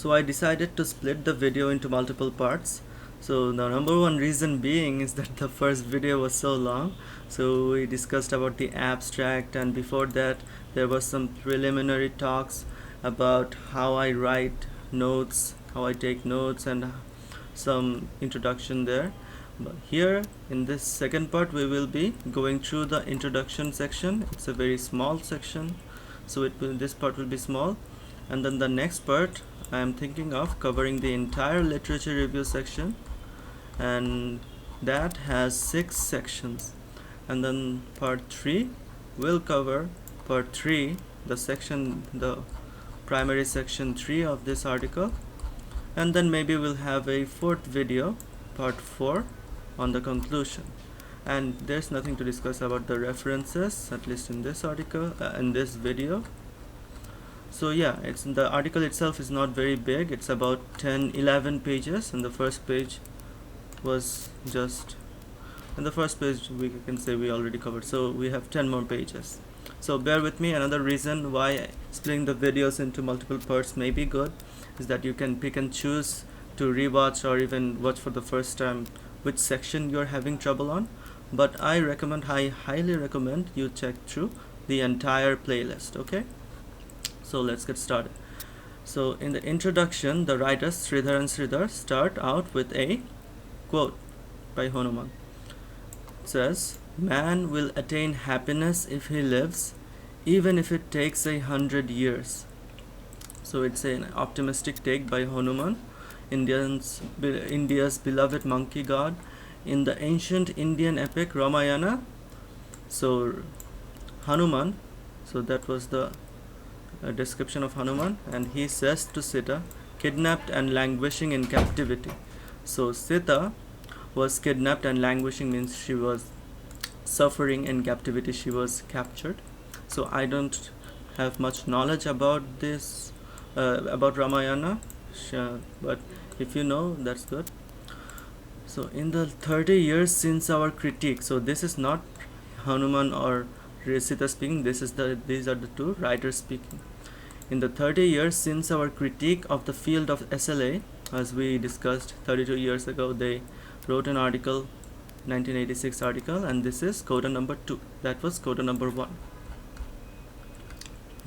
So I decided to split the video into multiple parts. So the number one reason being is that the first video was so long. So we discussed about the abstract, and before that there was some preliminary talks about how I write notes, how I take notes, and some introduction there. But here in this second part we will be going through the introduction section. It's a very small section, so this part will be small, and then the next part I am thinking of covering the entire literature review section, and that has 6 sections. And then part 3 will cover part 3, the primary section 3 of this article, and then maybe we'll have a fourth video, part 4, on the conclusion. And there's nothing to discuss about the references, at least in this article, in this video. So yeah, the article itself is not very big. It's about 11 pages, and the first page was just, and the first page we can say we already covered, so we have 10 more pages. So bear with me. Another reason why splitting the videos into multiple parts may be good is that you can pick and choose to rewatch or even watch for the first time which section you're having trouble on. But I highly recommend you check through the entire playlist. Okay, so let's get started. So in the introduction, the writers Sridhar and Sridhar start out with a quote by Hanuman. It says, "Man will attain happiness if he lives, even if it takes 100 years." So it's an optimistic take by Hanuman, India's beloved monkey god. In the ancient Indian epic Ramayana, so Hanuman, so that was the description of Hanuman, and he says to Sita, kidnapped and languishing in captivity. So Sita was kidnapped, and languishing means she was suffering in captivity, she was captured. So I don't have much knowledge about this, about Ramayana, but if you know, that's good. So in the 30 years since our critique, so this is not Hanuman or Sita speaking, these are the two writers speaking. In the 30 years since our critique of the field of SLA, as we discussed 32 years ago, they wrote an article, 1986 article, and this is Coda number 2. That was Coda number 1.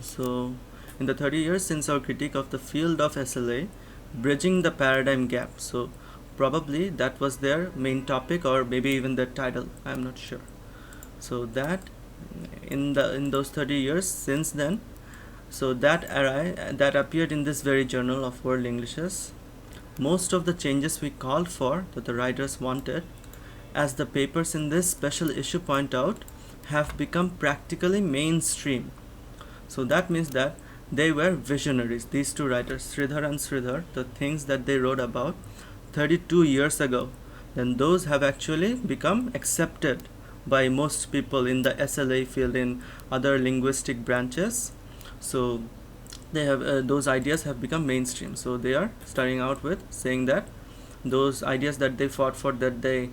So in the 30 years since our critique of the field of SLA, bridging the paradigm gap. So probably that was their main topic, or maybe even their title, I'm not sure. So that in those 30 years since then, so that appeared in this very journal of World Englishes. Most of the changes we called for, that the writers wanted, as the papers in this special issue point out, have become practically mainstream. So that means that they were visionaries, these two writers, Sridhar and Sridhar. The things that they wrote about 32 years ago, then those have actually become accepted by most people in the SLA field, in other linguistic branches. So they have those ideas have become mainstream. So they are starting out with saying that those ideas that they fought for, that they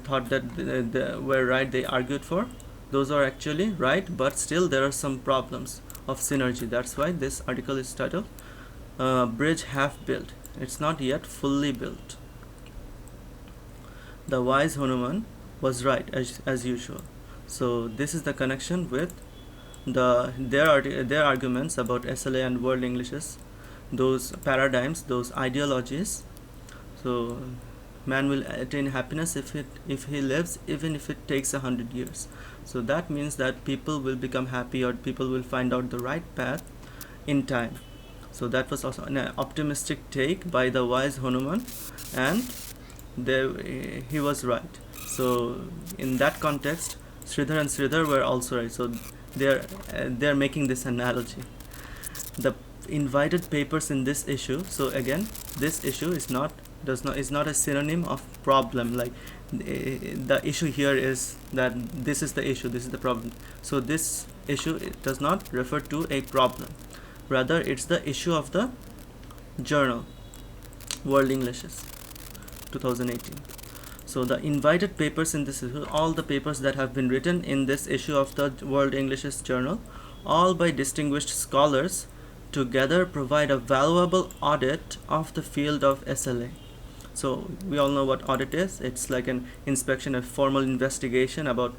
thought that they were right, they argued for, those are actually right, but still there are some problems of synergy. That's why this article is titled Bridge Half Built. It's not yet fully built. The wise Hanuman was right, as usual. So this is the connection with their arguments about SLA and World Englishes, those paradigms, those ideologies. So man will attain happiness if he lives, even if it takes 100 years. So that means that people will become happy, or people will find out the right path in time. So that was also an optimistic take by the wise Hanuman, and he was right. So in that context, Sridhar and Sridhar were also right. So they're making this analogy. The invited papers in this issue. So again, this issue is not a synonym of problem. Like the issue here is that this is the issue, this is the problem. So this issue, it does not refer to a problem. Rather, it's the issue of the journal, World Englishes, 2018. So the invited papers in this issue, all the papers that have been written in this issue of the World Englishes journal, all by distinguished scholars, together provide a valuable audit of the field of SLA. So we all know what audit is. It's like an inspection, a formal investigation about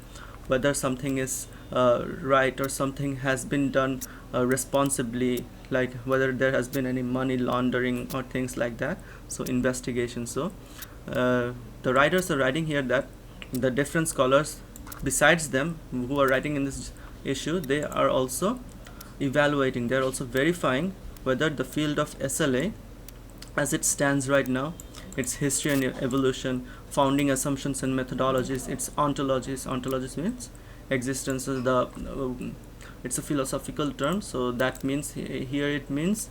whether something is right or something has been done responsibly, like whether there has been any money laundering or things like that. So investigation. So the writers are writing here that the different scholars besides them who are writing in this issue, they are also evaluating, they're also verifying whether the field of SLA as it stands right now, its history and evolution, founding assumptions and methodologies, its ontologies. Ontologies means existence is the it's a philosophical term, so that means here it means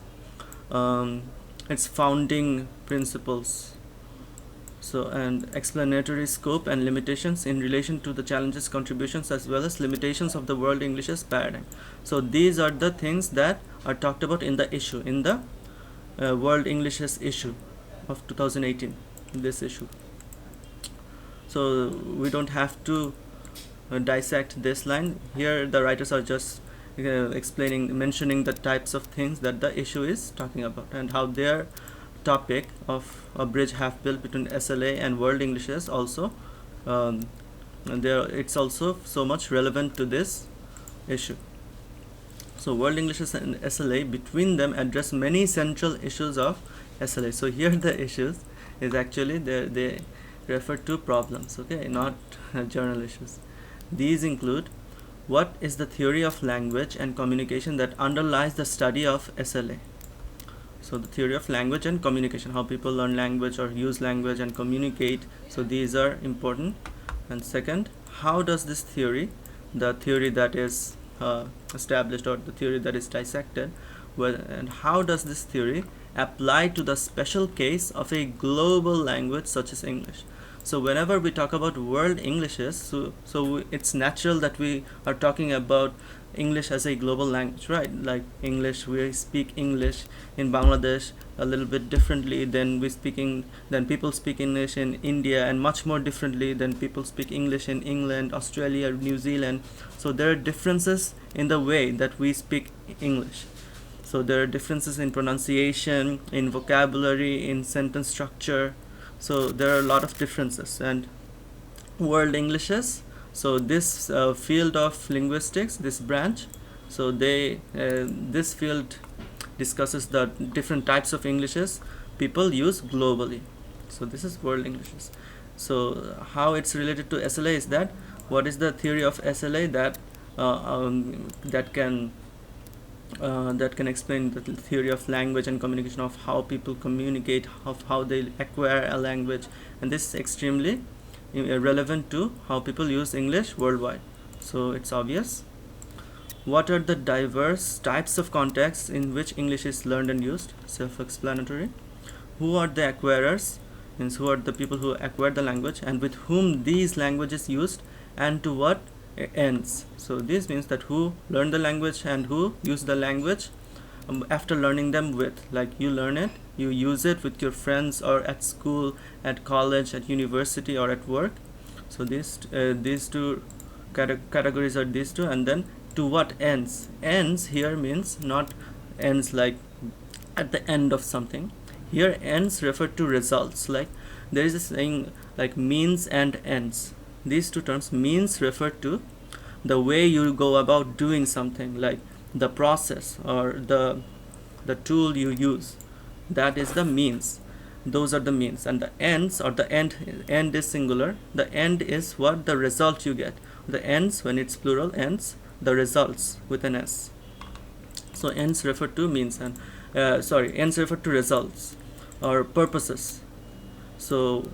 its founding principles. So, and explanatory scope and limitations in relation to the challenges, contributions, as well as limitations of the world English's paradigm. So these are the things that are talked about in the issue, in the world English's issue of 2018, this issue. So we don't have to dissect this line here. The writers are just explaining, mentioning the types of things that the issue is talking about, and how their topic of a bridge half built between SLA and world English is also and it's also so much relevant to this issue. So world English and SLA, between them, address many central issues of SLA. So here the issues is actually they refer to problems, okay, not journal issues. These include: what is the theory of language and communication that underlies the study of SLA? So the theory of language and communication, how people learn language or use language and communicate. So these are important. And second, how does this theory, the theory that is established or the theory that is dissected, and how does this theory apply to the special case of a global language such as English? So whenever we talk about world Englishes, so it's natural that we are talking about English as a global language, right? Like English, we speak English in Bangladesh a little bit differently than people speak English in India, and much more differently than people speak English in England, Australia, New Zealand. So there are differences in the way that we speak English. So there are differences in pronunciation, in vocabulary, in sentence structure. So there are a lot of differences. And world Englishes, so this field of linguistics, this branch, so this field discusses the different types of Englishes people use globally. So this is world Englishes. So how it's related to SLA is that what is the theory of SLA that can explain the theory of language and communication, of how people communicate, of how they acquire a language, and this is extremely relevant to how people use English worldwide. So it's obvious. What are the diverse types of contexts in which English is learned and used? Self-explanatory. Who are the acquirers? Means who are the people who acquire the language, and with whom these languages used, and to what ends? So this means that who learn the language and who use the language after learning them with, like you learn it, you use it with your friends or at school, at college, at university, or at work. So these two categories are these two. And then to what ends? Ends here means not ends like at the end of something. Here ends refer to results. Like there is a saying like means and ends. These two terms, means refer to the way you go about doing something, like the process or the tool you use. That is the means. Those are the means. And the ends, or the end is singular. The end is what? The result you get. The ends, when it's plural, ends, the results with an S. So ends refer to means, and ends refer to results or purposes. So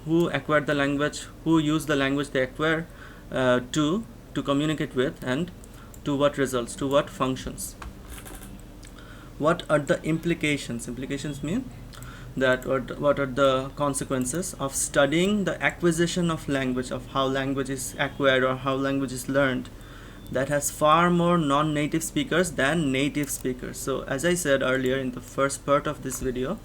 who acquire the language, who use the language they acquire to communicate with, and to what results, to what functions. What are the implications? Implications mean that what are the consequences of studying the acquisition of language, of how language is acquired or how language is learned, that has far more non-native speakers than native speakers. So as I said earlier in the first part of this video,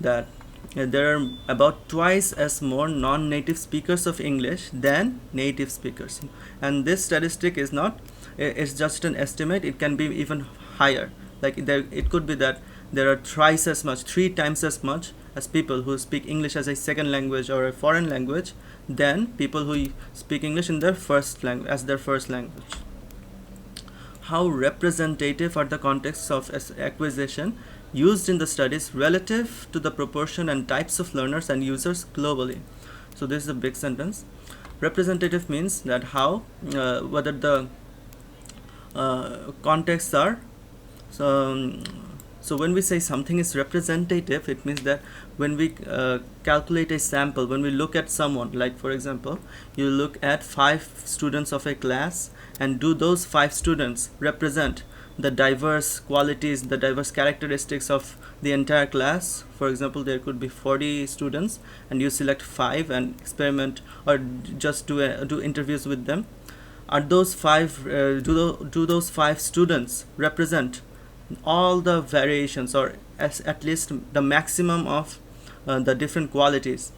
that there are about twice as more non-native speakers of English than native speakers. And this statistic is not, it's just an estimate. It can be even higher. Like it could be that there are thrice as much, 3 times as much as people who speak English as a second language or a foreign language than people who speak English in their first language as their first language. How representative are the contexts of acquisition used in the studies relative to the proportion and types of learners and users globally? So this is a big sentence. Representative means that how whether the contexts are so when we say something is representative, it means that when we calculate a sample, when we look at someone, like for example, you look at 5 students of a class, and do those 5 students represent the diverse qualities, the diverse characteristics of the entire class? For example, there could be 40 students, and you select 5 and experiment or just do interviews with them. Are those 5 do those 5 students represent all the variations, or at least the maximum of the different qualities?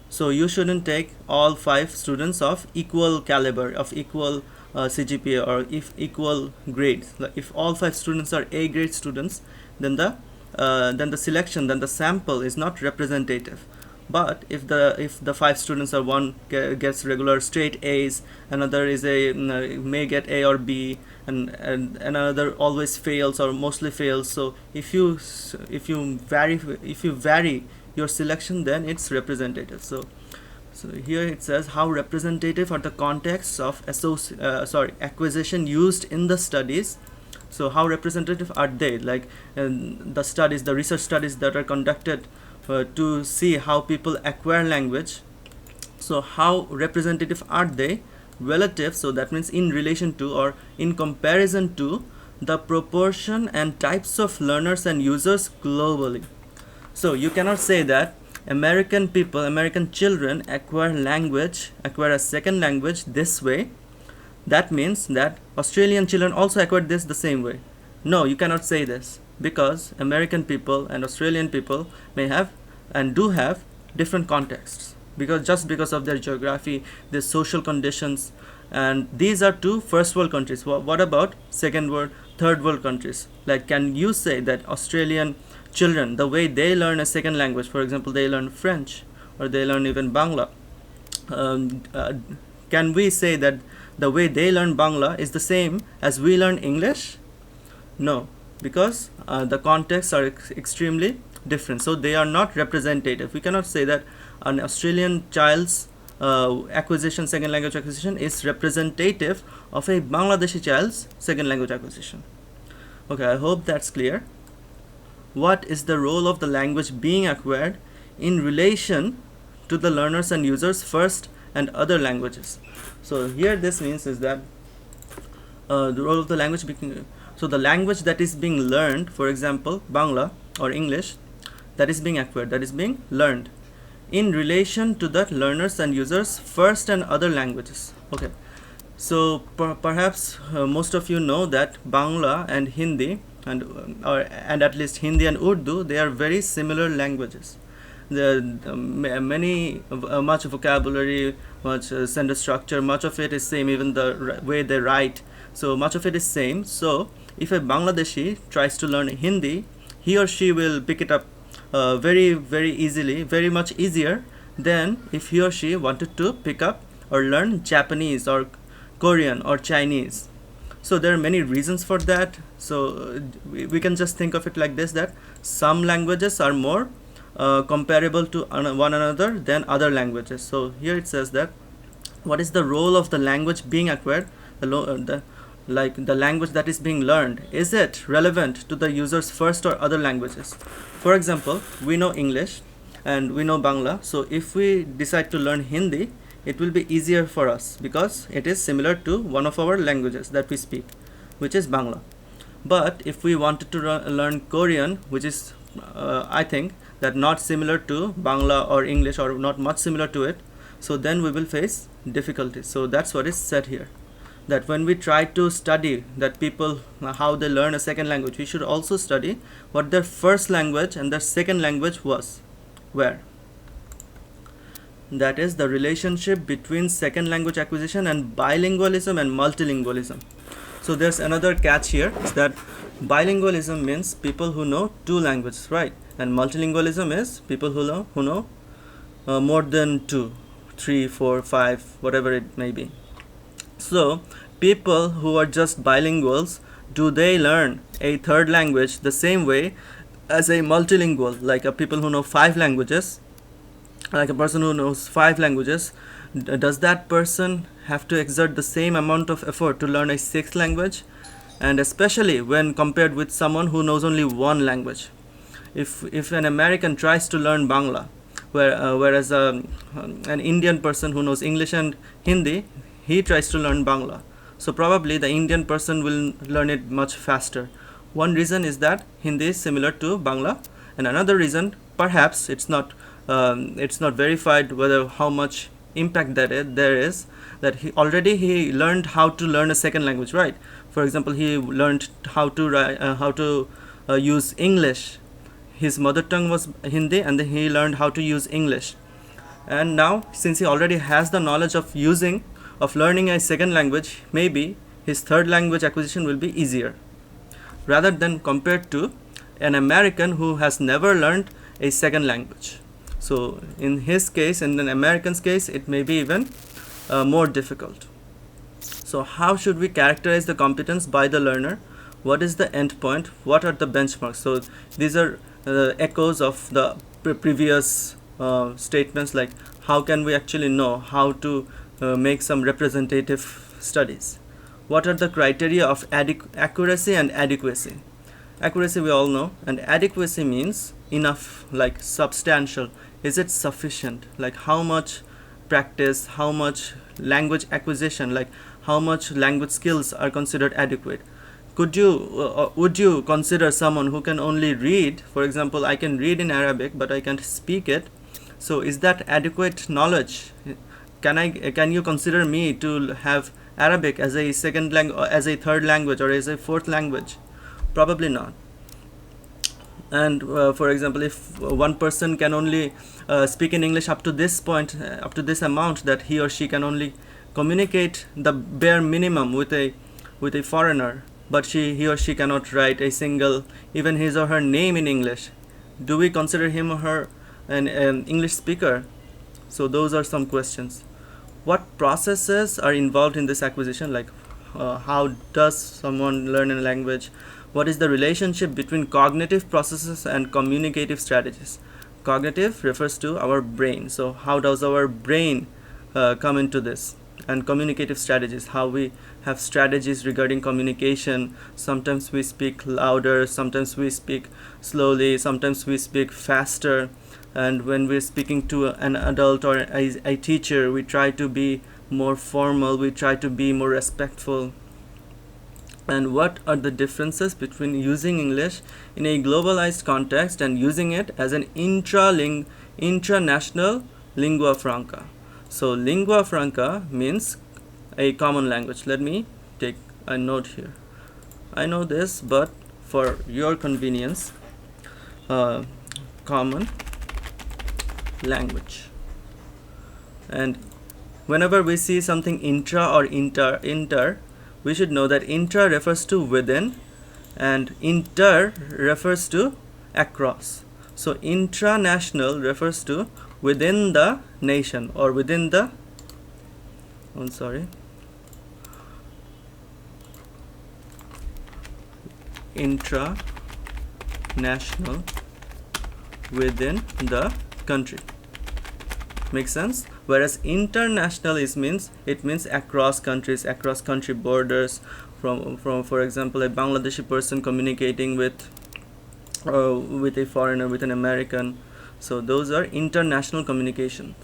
So you shouldn't take all 5 students of equal caliber, of equal CGPA, or if equal grades. Like if all 5 students are A grade students, then the selection, then the sample is not representative. But if the 5 students are, one gets regular straight A's, another is may get A or B, and another always fails or mostly fails. So if you vary your selection, then it's representative. So here it says how representative are the contexts of acquisition used in the studies. So how representative are they? Like the research studies that are conducted to see how people acquire language. So how representative are they relative, so that means in relation to or in comparison to the proportion and types of learners and users globally. So you cannot say that American children acquire a second language this way. That means that Australian children also acquire this the same way. No, you cannot say this, because American people and Australian people may have and do have different contexts, because of their geography, their social conditions, and these are 2 first world countries. What about second world, third world countries? Like, can you say that Australian children, the way they learn a second language, for example, they learn French or they learn even Bangla, can we say that the way they learn Bangla is the same as we learn English? No, because the contexts are extremely different, so they are not representative. We cannot say that an Australian child's second language acquisition is representative of a Bangladeshi child's second language acquisition. Okay, I hope that's clear. What is the role of the language being acquired in relation to the learners and users' first and other languages? So here this means is that the role of the language so the language that is being learned, for example Bangla or English, that is being acquired, that is being learned in relation to the learners and users' first and other languages. Okay, so perhaps most of you know that Bangla and Hindi and at least Hindi and Urdu, they are very similar languages. Much vocabulary, much sentence structure, much of it is same, even the way they write. So much of it is same. So if a Bangladeshi tries to learn Hindi, he or she will pick it up very, very easily, very much easier than if he or she wanted to pick up or learn Japanese or Korean or Chinese. So there are many reasons for that. So we can just think of it like this, that some languages are more comparable to one another than other languages. So here it says that what is the role of the language being acquired, the language that is being learned, is it relevant to the user's first or other languages? For example, we know English and we know Bangla, so if we decide to learn Hindi, it will be easier for us because it is similar to one of our languages that we speak, which is Bangla. But if we wanted to learn Korean, which is I think that not similar to Bangla or English, or not much similar to it, so then we will face difficulties. So that's what is said here, that when we try to study that people how they learn a second language, we should also study what their first language and their second language were. That is the relationship between second language acquisition and bilingualism and multilingualism. So there's another catch here, is that Bilingualism means people who know two languages, right? And multilingualism is people who know more than two, three, four, five, whatever it may be. So, people who are just bilinguals, do they learn a third language the same way as a multilingual, like a people who know five languages, like a person who knows five languages? Does that person have to exert the same amount of effort to learn a sixth language? And especially when compared with someone who knows only one language. If an American tries to learn Bangla, whereas an Indian person who knows English and Hindi, he tries to learn Bangla. So probably the Indian person will learn it much faster. One reason is that Hindi is similar to Bangla, and another reason, perhaps it's not verified whether how much impact there is, that he learned how to learn a second language, right? For example, he learned how to use English. His mother tongue was Hindi, and then he learned how to use English. And now, since he already has the knowledge of learning a second language, maybe his third language acquisition will be easier, rather than compared to an American who has never learned a second language. So in his case, in an American's case, it may be even more difficult. So how should we characterize the competence by the learner? What is the end point? What are the benchmarks? So these are echoes of the previous statements, like how can we actually know how to make some representative studies? What are the criteria of accuracy and adequacy? Accuracy we all know, and adequacy means enough, like substantial. Is it sufficient? Like how much practice, how much language acquisition, like how much language skills are considered adequate? Would you consider someone who can only read? For example, I can read in Arabic but I can't speak it. So is that adequate knowledge? Can you consider me to have Arabic as a second language, as a third language, or as a fourth language? Probably not. And for example, if one person can only speak in English up to this point, up to this amount, that he or she can only communicate the bare minimum with a foreigner, but he or she cannot write a single, even his or her name in English, do we consider him or her an English speaker? So those are some questions. What processes are involved in this acquisition? Like how does someone learn a language? What is the relationship between cognitive processes and communicative strategies? Cognitive refers to our brain. So how does our brain come into this? And communicative strategies, how we have strategies regarding communication. Sometimes we speak louder, sometimes we speak slowly, sometimes we speak faster. And when we're speaking to an adult or a teacher, we try to be more formal, we try to be more respectful. And what are the differences between using English in a globalized context and using it as an intranational lingua franca? So lingua franca means a common language. Let me take a note here. I know this, but for your convenience, common language. And whenever we see something intra or inter, we should know that intra refers to within and inter refers to across. So intranational refers to within the nation or within the intranational, within the country. Makes sense? Whereas international means across countries, across country borders, from for example a Bangladeshi person communicating with a foreigner, with an American. So those are international conversations.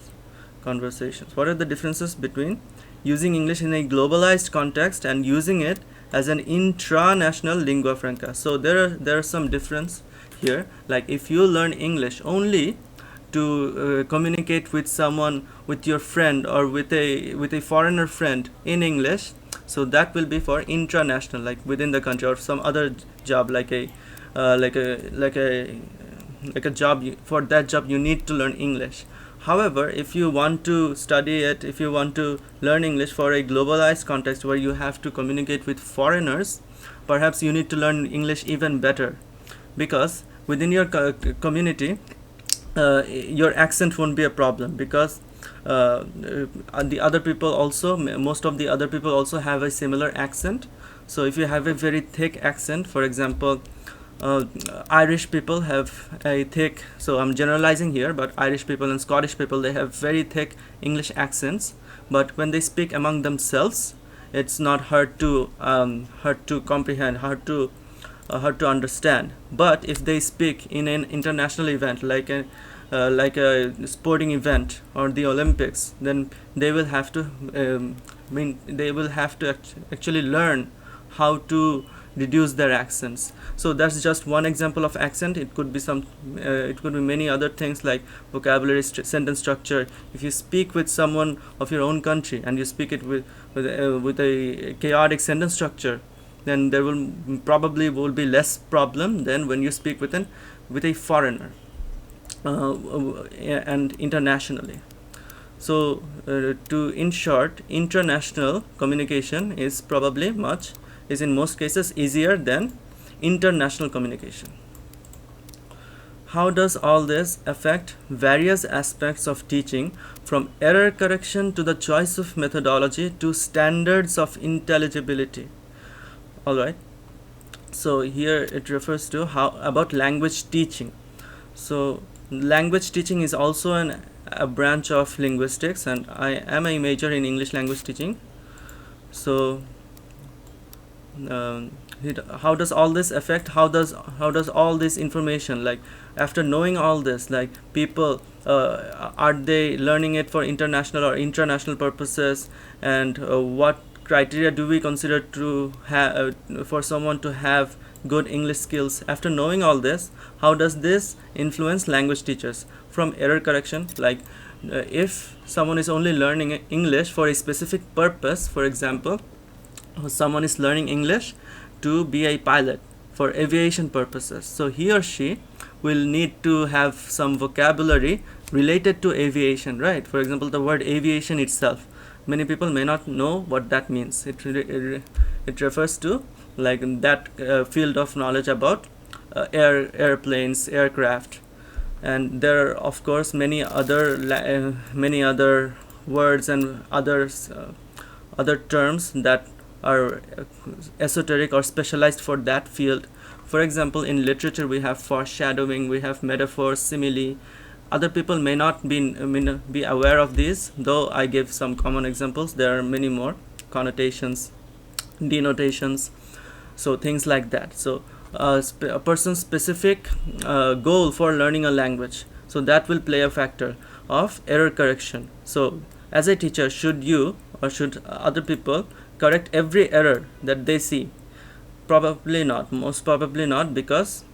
What are the differences between using English in a globalized context and using it as an intranational lingua franca? So there are some difference here. Like if you learn English only to communicate with someone, with your friend or with a foreigner friend in English, so that will be for intranational, like within the country, or some other job, like a job. For that job you need to learn English. However, if you want to study it, if you want to learn English for a globalized context where you have to communicate with foreigners, perhaps you need to learn English even better, because within your community your accent won't be a problem, because the other people also, most of the other people also have a similar accent. So if you have a very thick accent, for example, Irish people have a thick, so I'm generalizing here, but Irish people and Scottish people, they have very thick English accents, but when they speak among themselves, it's not hard to comprehend, hard to understand. But if they speak in an international event, like a sporting event or the Olympics, then they will have to actually learn how to reduce their accents. So that's just one example of accent. It could be many other things like vocabulary, sentence structure. If you speak with someone of your own country and you speak it with a chaotic sentence structure, then there will probably be less problem than when you speak with a foreigner and internationally. So in short, international communication is in most cases easier than international communication. How does all this affect various aspects of teaching, from error correction to the choice of methodology to standards of intelligibility? Alright, so here it refers to about language teaching. So language teaching is also a branch of linguistics, and I am a major in English language teaching. So how does all this affect, how does all this information, like after knowing all this, like people are they learning it for international or intranational purposes, and what criteria do we consider to have for someone to have good English skills? After knowing all this, how does this influence language teachers? From error correction, like if someone is only learning English for a specific purpose, for example, someone is learning English to be a pilot for aviation purposes, so he or she will need to have some vocabulary related to aviation, right? For example, the word aviation itself, many people may not know what that means. It refers to like that field of knowledge about airplanes, aircraft, and there are of course many other words and other terms that are esoteric or specialized for that field. For example, in literature we have foreshadowing, we have metaphor, simile. Other people may not be aware of these, though I gave some common examples. There are many more: connotations, denotations, so things like that. So a person's specific goal for learning a language, so that will play a factor of error correction. So as a teacher, should you or should other people correct every error that they see? Probably not, most probably not, because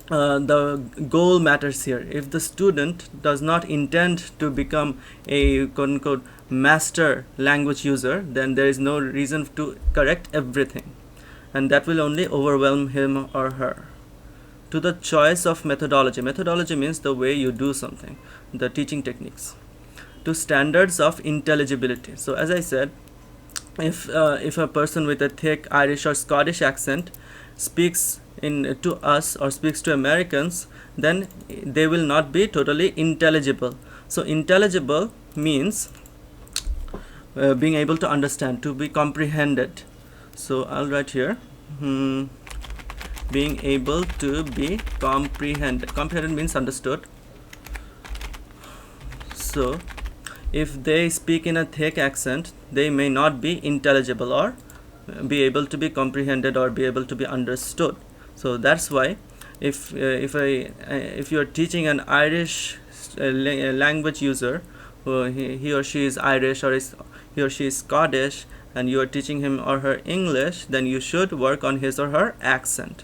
the goal matters here. If the student does not intend to become a quote-unquote master language user, then there is no reason to correct everything, and that will only overwhelm him or her. To the choice of methodology. Methodology means the way you do something, the teaching techniques. To standards of intelligibility. So as I said, if a person with a thick Irish or Scottish accent speaks to us or speaks to Americans, then they will not be totally intelligible. So intelligible means being able to understand, to be comprehended. So I'll write here being able to be comprehended. Comprehended means understood. So if they speak in a thick accent, they may not be intelligible or be able to be comprehended or be able to be understood. So that's why if you are teaching an Irish language user, he or she is Irish, or he or she is Scottish, and you are teaching him or her English, then you should work on his or her accent.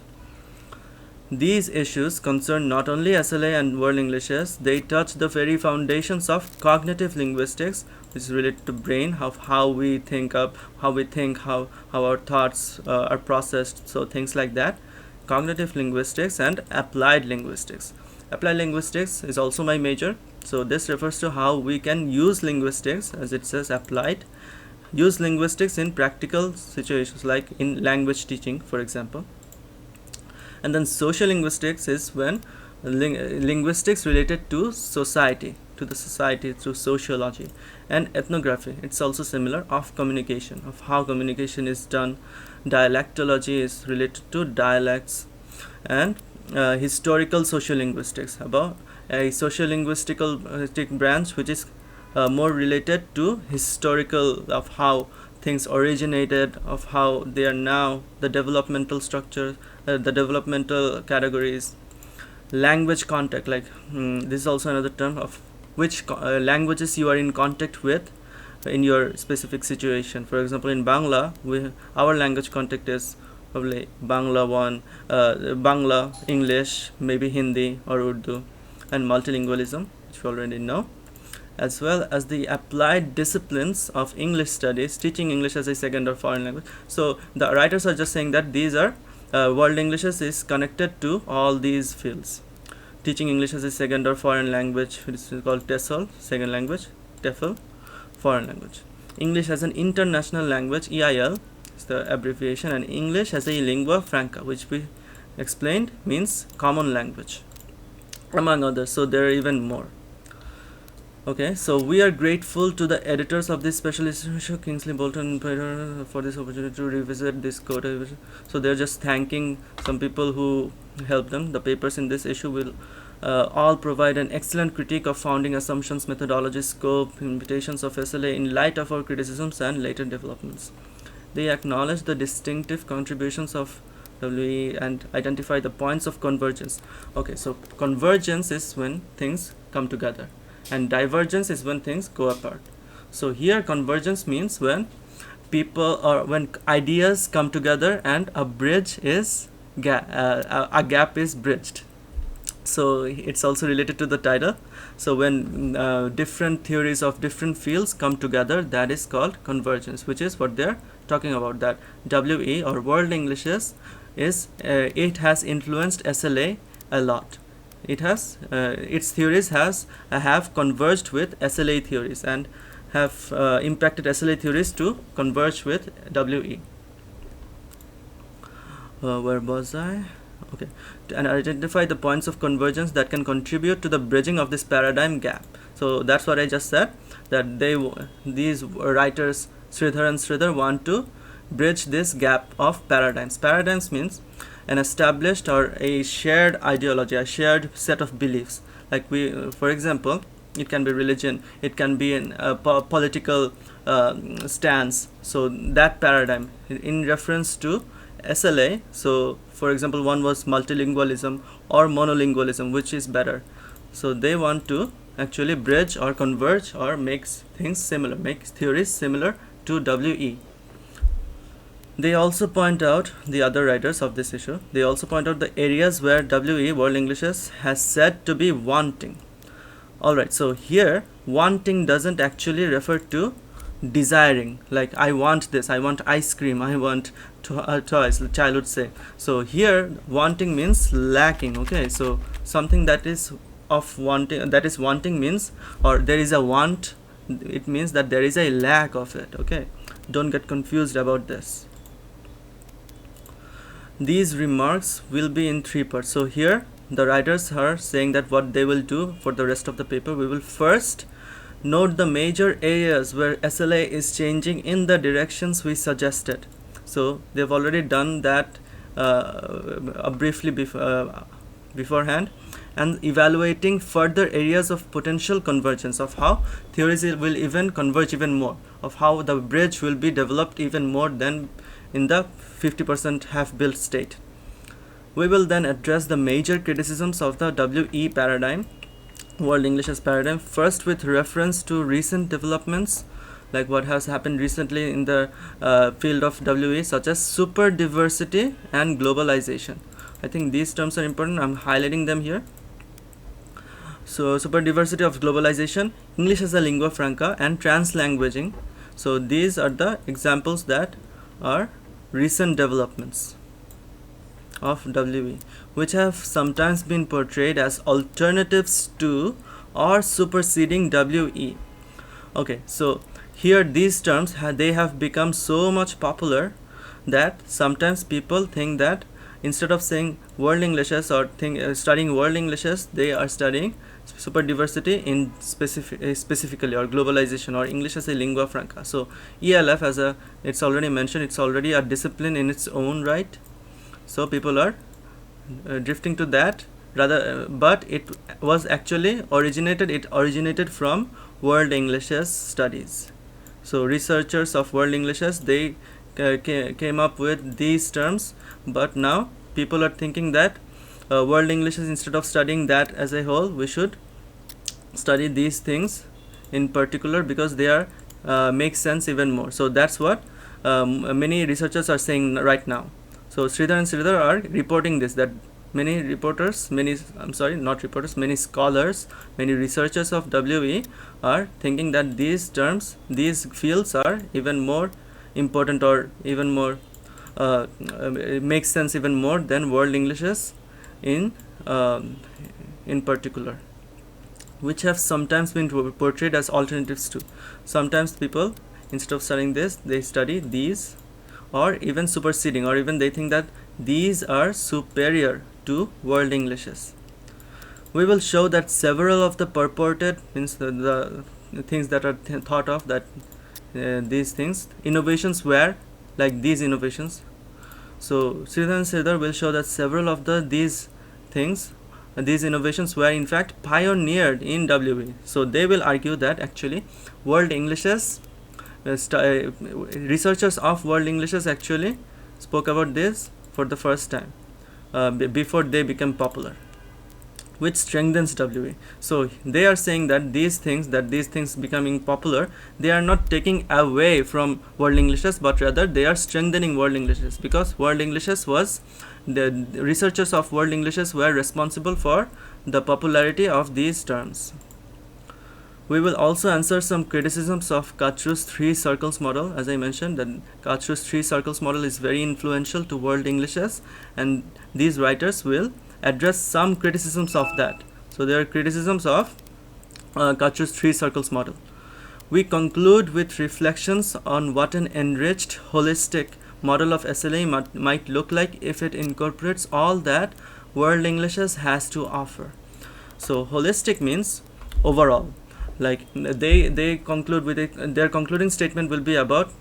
These issues concern not only SLA and World Englishes, they touch the very foundations of cognitive linguistics, which is related to brain, how we think, how our thoughts are processed, so things like that. Cognitive linguistics and applied linguistics. Applied linguistics is also my major, so this refers to how we can use linguistics, as it says applied, use linguistics in practical situations, like in language teaching, for example. And then social linguistics is when linguistics related to society, to the society through sociology. And ethnography, it's also similar, of communication, of how communication is done. Dialectology is related to dialects. And historical sociolinguistics, about a sociolinguistic branch which is more related to historical, of how things originated, of how they are now, the developmental structure, the developmental categories. Language contact, like this is also another term of which languages you are in contact with in your specific situation. For example, in Bangla, our language contact is probably Bangla, English, maybe Hindi or Urdu, and multilingualism, which we already know, as well as the applied disciplines of English studies, teaching English as a second or foreign language. So the writers are just saying that these are world Englishes is connected to all these fields. Teaching English as a second or foreign language, which is called TESOL, second language, TEFL, foreign language. English as an international language, EIL is the abbreviation, and English as a lingua franca, which we explained means common language, among others. So there are even more. Okay, so we are grateful to the editors of this special issue, Kingsley Bolton, for this opportunity to revisit this Coda. So they're just thanking some people who helped them. The papers in this issue will all provide an excellent critique of founding assumptions, methodology, scope, invitations of SLA in light of our criticisms and later developments. They acknowledge the distinctive contributions of WE and identify the points of convergence. Okay, so convergence is when things come together, and divergence is when things go apart. So here convergence means when people, or when ideas come together and a bridge is a gap is bridged. So it's also related to the title. So when different theories of different fields come together, that is called convergence, which is what they're talking about, that WE or world Englishes is it has influenced SLA a lot. It has its theories have converged with SLA theories and have impacted SLA theories to converge with WE. Where was I? Okay, and identify the points of convergence that can contribute to the bridging of this paradigm gap. So that's what I just said, that these writers Sridhar and Sridhar want to bridge this gap of paradigms. Paradigms means an established or a shared ideology, a shared set of beliefs. Like for example, it can be religion, it can be a political stance. So that paradigm in reference to SLA. So for example, one was multilingualism or monolingualism, which is better. So they want to actually bridge or converge or make things similar, make theories similar to WE. They also point out, the other writers of this issue, they also point out the areas where WE, World Englishes, has said to be wanting. Alright, so here wanting doesn't actually refer to desiring, like I want this, I want ice cream, I want toys, the child would say. So here wanting means lacking. Okay, so something that is of wanting, that is wanting means, or there is a want, it means that there is a lack of it. Okay, don't get confused about this. These remarks will be in 3 parts. So here the writers are saying that what they will do for the rest of the paper, we will first note the major areas where SLA is changing in the directions we suggested. So they've already done that briefly beforehand, and evaluating further areas of potential convergence, of how theories will even converge even more, of how the bridge will be developed even more than in the 50% half-built state. We will then address the major criticisms of the WE paradigm, World Englishes paradigm, first with reference to recent developments, like what has happened recently in the field of WE, such as super diversity and globalization. I think these terms are important, I'm highlighting them here. So super diversity of globalization, English as a lingua franca, and translanguaging. So these are the examples that are recent developments of WE, which have sometimes been portrayed as alternatives to or superseding WE. Okay, so here these terms they have become so much popular that sometimes people think that instead of saying world Englishes or studying world Englishes, they are studying super diversity in specifically, or globalization, or English as a lingua franca. So ELF, as it's already mentioned, it's already a discipline in its own right. So people are drifting to that rather, but it was actually originated from world Englishes studies. So researchers of world Englishes, they came up with these terms, but now people are thinking that world Englishes, instead of studying that as a whole, we should study these things in particular, because they are make sense even more. So that's what many researchers are saying right now. So Sridhar and Sridhar are reporting this, that many scholars, many researchers of WE are thinking that these terms, these fields are even more important, or even more makes sense even more than world Englishes in particular, which have sometimes been portrayed as alternatives too. Sometimes people, instead of studying this, they study these, or even superseding, or even they think that these are superior to world Englishes. We will show that several of the purported, means the things that are thought of, that these things, innovations were like these innovations. So Sridhar and Sridhar will show that several of these things, these innovations were in fact pioneered in WE. So they will argue that actually world Englishes, researchers of world Englishes actually spoke about this for the first time before they became popular, which strengthens WE. So they are saying that these things becoming popular, they are not taking away from world Englishes, but rather they are strengthening world Englishes, because world Englishes was, the researchers of world Englishes were responsible for the popularity of these terms. We will also answer some criticisms of Kachu's 3 circles model. As I mentioned, that Kachu's 3 circles model is very influential to world Englishes, and these writers will address some criticisms of that. So there are criticisms of Kachu's 3 circles model. We conclude with reflections on what an enriched, holistic model of SLA might look like if it incorporates all that world Englishes has to offer. So holistic means overall. Like they conclude with it, their concluding statement will be about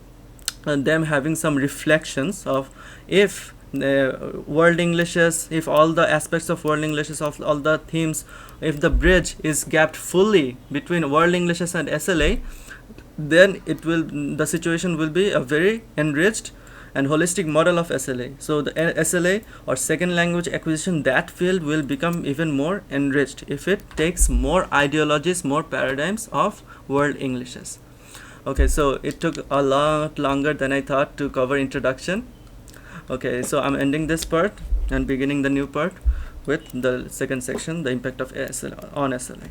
them having some reflections of, if world Englishes, if all the aspects of world Englishes, of all the themes, if the bridge is gapped fully between world Englishes and SLA, then the situation will be a very enriched and holistic model of SLA. So the SLA, or second language acquisition, that field will become even more enriched if it takes more ideologies, more paradigms of world Englishes. Okay, so it took a lot longer than I thought to cover introduction. Okay, so I'm ending this part and beginning the new part with the second section, the impact of SLA on SLA.